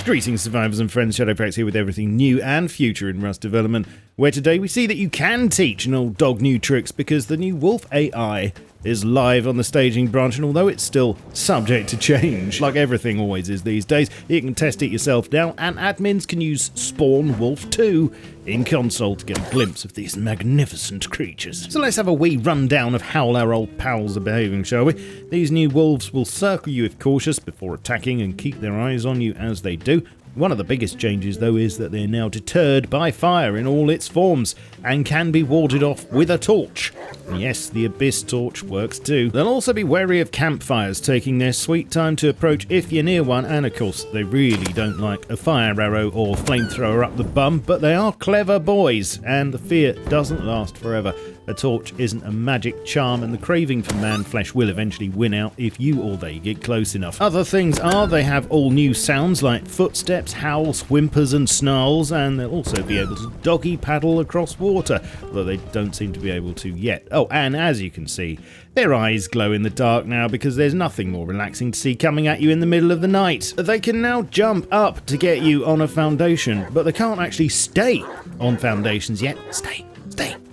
Greetings survivors and friends, SHADOWFRAX here with everything new and future in Rust development, where today we see that you can teach an old dog new tricks because the new Wolf AI is live on the staging branch, and although it's still subject to change, like everything always is these days, you can test it yourself now, and admins can use Spawn Wolf 2 in console to get a glimpse of these magnificent creatures. So let's have a wee rundown of how our old pals are behaving, shall we? These new wolves will circle you if cautious before attacking and keep their eyes on you as they do. One of the biggest changes, though, is that they're now deterred by fire in all its forms and can be warded off with a torch. Yes, the Abyss torch works too. They'll also be wary of campfires, taking their sweet time to approach if you're near one, and of course they really don't like a fire arrow or flamethrower up the bum, but they are clever boys, and the fear doesn't last forever. A torch isn't a magic charm, and the craving for man flesh will eventually win out if you or they get close enough. Other things are they have all new sounds like footsteps, howls, whimpers and snarls, and they'll also be able to doggy paddle across water, although they don't seem to be able to yet. Oh, and as you can see, their eyes glow in the dark now because there's nothing more relaxing to see coming at you in the middle of the night. They can now jump up to get you on a foundation, but they can't actually stay on foundations yet. Stay.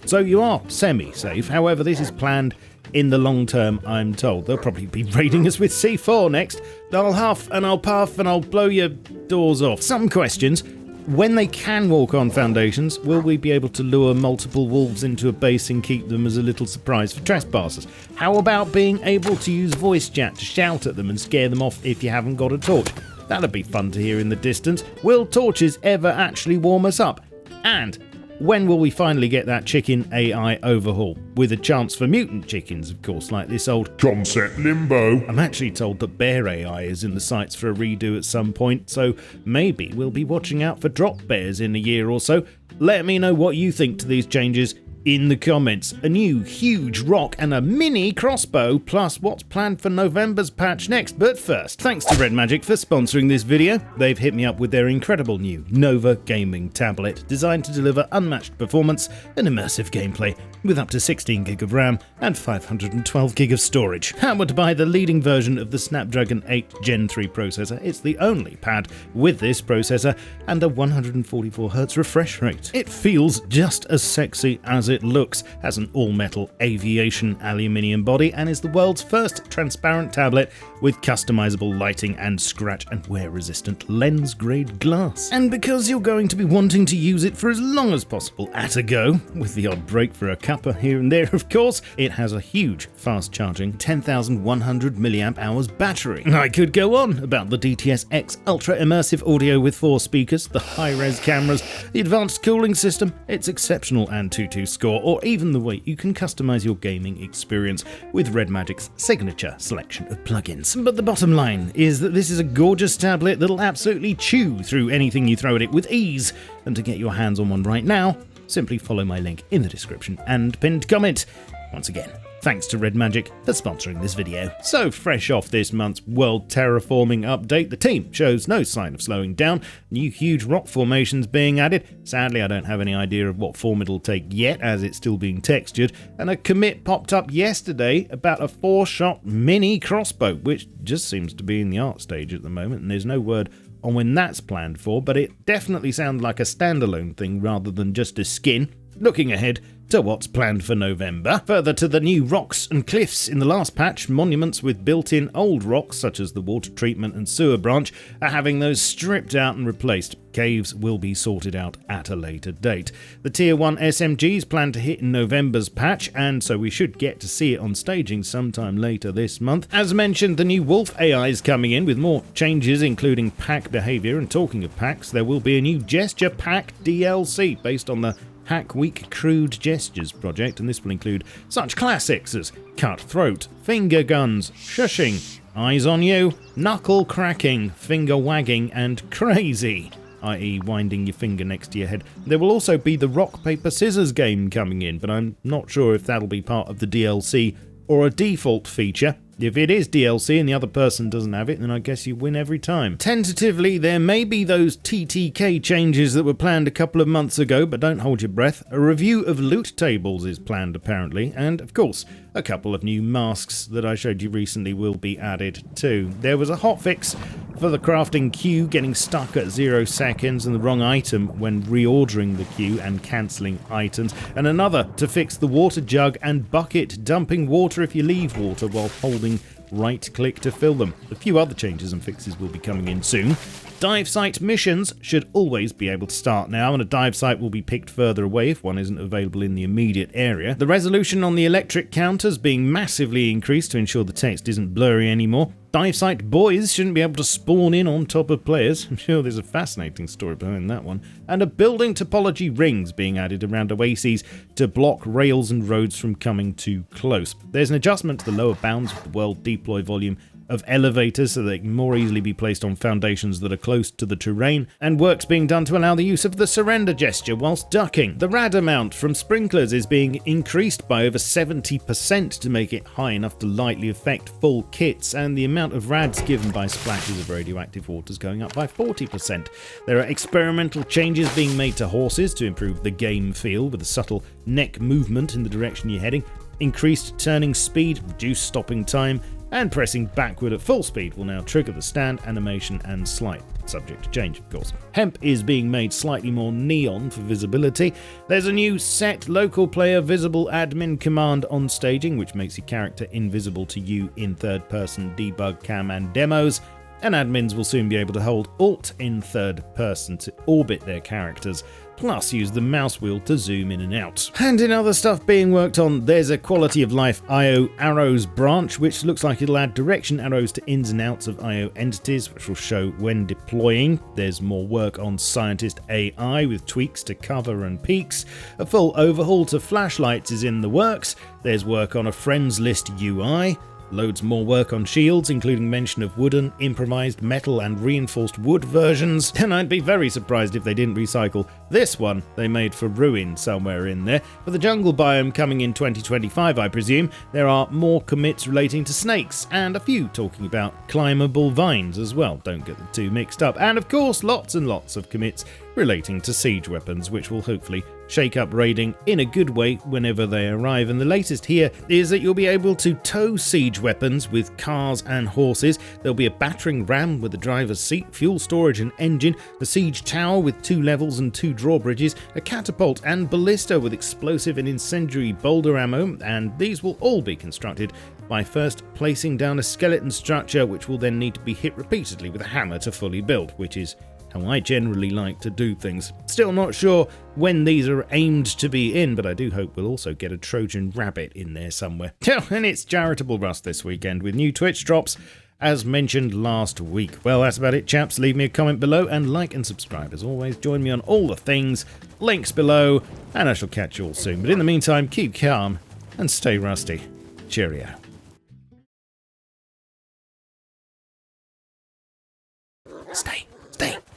So you are semi-safe, however this is planned in the long term, I'm told. They'll probably be raiding us with C4 next. I'll huff and I'll puff and I'll blow your doors off. Some questions. When they can walk on foundations, will we be able to lure multiple wolves into a base and keep them as a little surprise for trespassers? How about being able to use voice chat to shout at them and scare them off if you haven't got a torch? That'd be fun to hear in the distance. Will torches ever actually warm us up? And when will we finally get that chicken AI overhaul? With a chance for mutant chickens, of course, like this old Concept Limbo. I'm actually told that bear AI is in the sights for a redo at some point, so maybe we'll be watching out for drop bears in a year or so. Let me know what you think to these changes in the comments. A new huge rock and a mini crossbow, plus what's planned for November's patch next. But first, thanks to Red Magic for sponsoring this video. They've hit me up with their incredible new Nova gaming tablet, designed to deliver unmatched performance and immersive gameplay with up to 16 gig of RAM and 512 gig of storage. Powered by the leading version of the Snapdragon 8 Gen 3 processor, it's the only pad with this processor and a 144Hz refresh rate. It feels just as sexy as it looks, has an all-metal aviation aluminium body, and is the world's first transparent tablet with customizable lighting and scratch and wear-resistant lens-grade glass. And because you're going to be wanting to use it for as long as possible at a go, with the odd break for a cuppa here and there of course, it has a huge fast-charging 10,100 mAh battery. I could go on about the DTS-X ultra-immersive audio with 4 speakers, the high-res cameras, the advanced cooling system, its exceptional Antutu score, or even the way you can customize your gaming experience with Red Magic's signature selection of plugins. But the bottom line is that this is a gorgeous tablet that'll absolutely chew through anything you throw at it with ease, and to get your hands on one right now, simply follow my link in the description and pinned comment. Once again, thanks to Red Magic for sponsoring this video. So, fresh off this month's World Terraforming update, the team shows no sign of slowing down. New huge rock formations being added. Sadly, I don't have any idea of what form it'll take yet, as it's still being textured. And a commit popped up yesterday about a 4-shot mini crossbow, which just seems to be in the art stage at the moment, and there's no word on when that's planned for, but it definitely sounds like a standalone thing rather than just a skin. Looking ahead to what's planned for November. Further to the new rocks and cliffs in the last patch, monuments with built-in old rocks such as the water treatment and sewer branch are having those stripped out and replaced. Caves will be sorted out at a later date. The Tier 1 SMGs plan to hit in November's patch, and so we should get to see it on staging sometime later this month. As mentioned, the new Wolf AI is coming in with more changes including pack behaviour, and talking of packs, there will be a new gesture pack DLC based on the Hack Week Crude Gestures project, and this will include such classics as cut throat, finger guns, shushing, eyes on you, knuckle cracking, finger wagging, and crazy, i.e. winding your finger next to your head. There will also be the rock, paper, scissors game coming in, but I'm not sure if that'll be part of the DLC or a default feature. If it is DLC and the other person doesn't have it, then I guess you win every time. Tentatively, there may be those TTK changes that were planned a couple of months ago, but don't hold your breath. A review of loot tables is planned apparently, and of course, a couple of new masks that I showed you recently will be added too. There was a hotfix for the crafting queue getting stuck at 0 seconds and the wrong item when reordering the queue and cancelling items, and another to fix the water jug and bucket dumping water if you leave water while holding right click to fill them. A few other changes and fixes will be coming in soon. Dive site missions should always be able to start now, and a dive site will be picked further away if one isn't available in the immediate area. The resolution on the electric counters being massively increased to ensure the text isn't blurry anymore. Dive site boys shouldn't be able to spawn in on top of players. I'm sure there's a fascinating story behind that one. And a building topology rings being added around oases to block rails and roads from coming too close. There's an adjustment to the lower bounds of the world deploy volume of elevators so they can more easily be placed on foundations that are close to the terrain, and work's being done to allow the use of the surrender gesture whilst ducking. The rad amount from sprinklers is being increased by over 70% to make it high enough to lightly affect full kits, and the amount of rads given by splashes of radioactive water is going up by 40%. There are experimental changes being made to horses to improve the game feel with a subtle neck movement in the direction you're heading, increased turning speed, reduced stopping time, and pressing backward at full speed will now trigger the stand animation and slide, subject to change of course. Hemp is being made slightly more neon for visibility. There's a new set local player visible admin command on staging, which makes your character invisible to you in third person debug cam and demos, and admins will soon be able to hold Alt in third person to orbit their characters, plus use the mouse wheel to zoom in and out. And in other stuff being worked on, there's a quality of life IO arrows branch, which looks like it'll add direction arrows to ins and outs of IO entities, which will show when deploying. There's more work on scientist AI with tweaks to cover and peaks. A full overhaul to flashlights is in the works. There's work on a friends list UI. Loads more work on shields, including mention of wooden, improvised metal and reinforced wood versions, and I'd be very surprised if they didn't recycle this one they made for Ruin somewhere in there. For the jungle biome coming in 2025, I presume, there are more commits relating to snakes, and a few talking about climbable vines as well, don't get the two mixed up, and of course lots and lots of commits relating to siege weapons, which will hopefully shake up raiding in a good way whenever they arrive. And the latest here is that you'll be able to tow siege weapons with cars and horses. There'll be a battering ram with a driver's seat, fuel storage and engine, a siege tower with 2 levels and 2 drawbridges, a catapult and ballista with explosive and incendiary boulder ammo, and these will all be constructed by first placing down a skeleton structure, which will then need to be hit repeatedly with a hammer to fully build, which is how I generally like to do things. Still not sure when these are aimed to be in, but I do hope we'll also get a Trojan rabbit in there somewhere. And it's Charitable Rust this weekend with new Twitch drops, as mentioned last week. Well, that's about it, chaps. Leave me a comment below and like and subscribe. As always, join me on all the things, links below, and I shall catch you all soon. But in the meantime, keep calm and stay rusty. Cheerio.